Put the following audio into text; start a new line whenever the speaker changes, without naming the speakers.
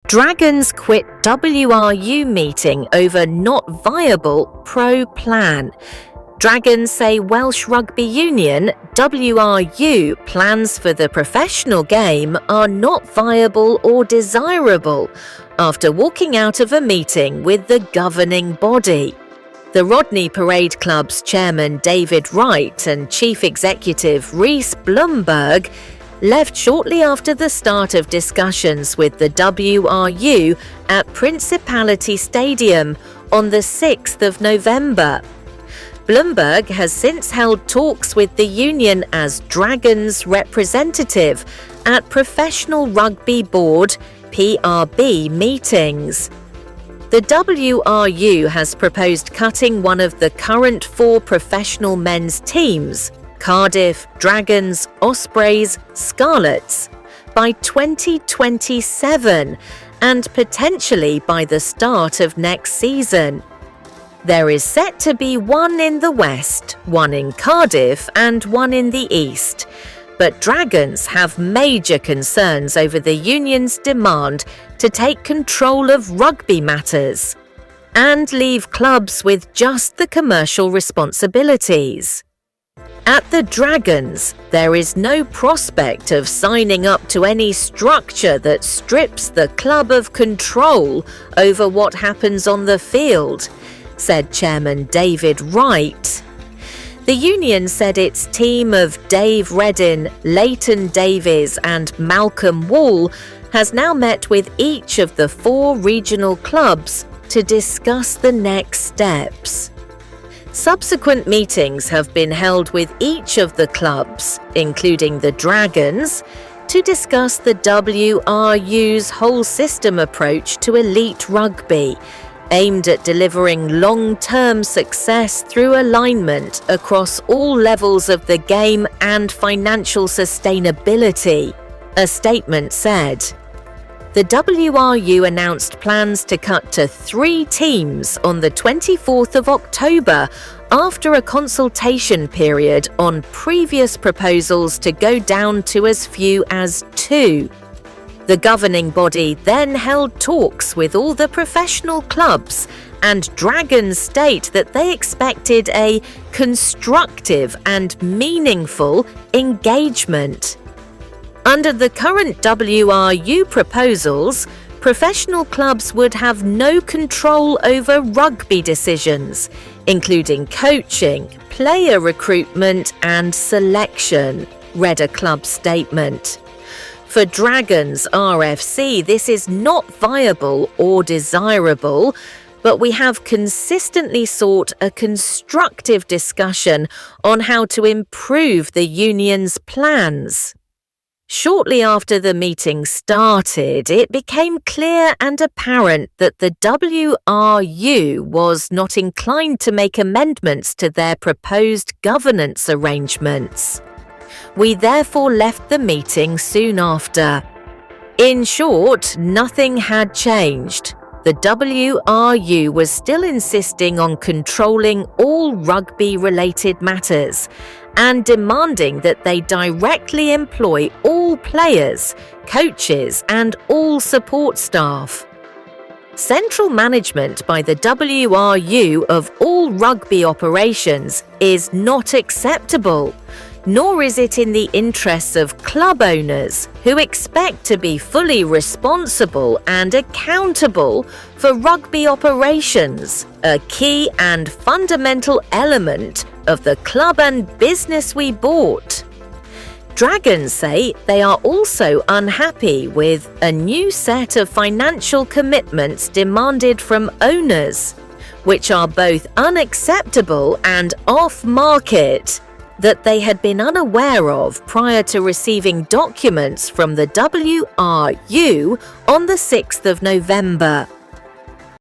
Dragons quit WRU meeting over not viable pro-plan. Dragons say Welsh Rugby Union, WRU, plans for the professional game are not viable or desirable after walking out of a meeting with the governing body. The Rodney Parade Club's chairman David Wright and chief executive Rhys Blumberg left shortly after the start of discussions with the WRU at Principality Stadium on the 6th of November. Blumberg has since held talks with the union as Dragons representative at Professional Rugby Board (PRB) meetings. The WRU has proposed cutting one of the current 4 professional men's teams, Cardiff, Dragons, Ospreys, Scarlets, by 2027 and potentially by the start of next season. There is set to be one in the west, one in Cardiff and one in the east, but Dragons have major concerns over the union's demand to take control of rugby matters and leave clubs with just the commercial responsibilities. At the Dragons, there is no prospect of signing up to any structure that strips the club of control over what happens on the field, said Chairman David Wright. The union said its team of Dave Reddin, Leighton Davies and Malcolm Wall has now met with each of the 4 regional clubs to discuss the next steps. Subsequent meetings have been held with each of the clubs, including the Dragons, to discuss the WRU's whole system approach to elite rugby, aimed at delivering long-term success through alignment across all levels of the game and financial sustainability, a statement said. The WRU announced plans to cut to 3 teams on the 24th of October after a consultation period on previous proposals to go down to as few as 2. The governing body then held talks with all the professional clubs, and Dragons state that they expected a constructive and meaningful engagement. Under the current WRU proposals, professional clubs would have no control over rugby decisions, including coaching, player recruitment and selection, read a club statement. For Dragons RFC, this is not viable or desirable, but we have consistently sought a constructive discussion on how to improve the union's plans. Shortly after the meeting started, it became clear and apparent that the WRU was not inclined to make amendments to their proposed governance arrangements. We therefore left the meeting soon after. In short, nothing had changed. The WRU was still insisting on controlling all rugby-related matters and demanding that they directly employ all players, coaches and all support staff. Central management by the WRU of all rugby operations is not acceptable, nor is it in the interests of club owners who expect to be fully responsible and accountable for rugby operations, a key and fundamental element of the club and business we bought. Dragons say they are also unhappy with a new set of financial commitments demanded from owners, which are both unacceptable and off-market, that they had been unaware of prior to receiving documents from the WRU on the 6th of November.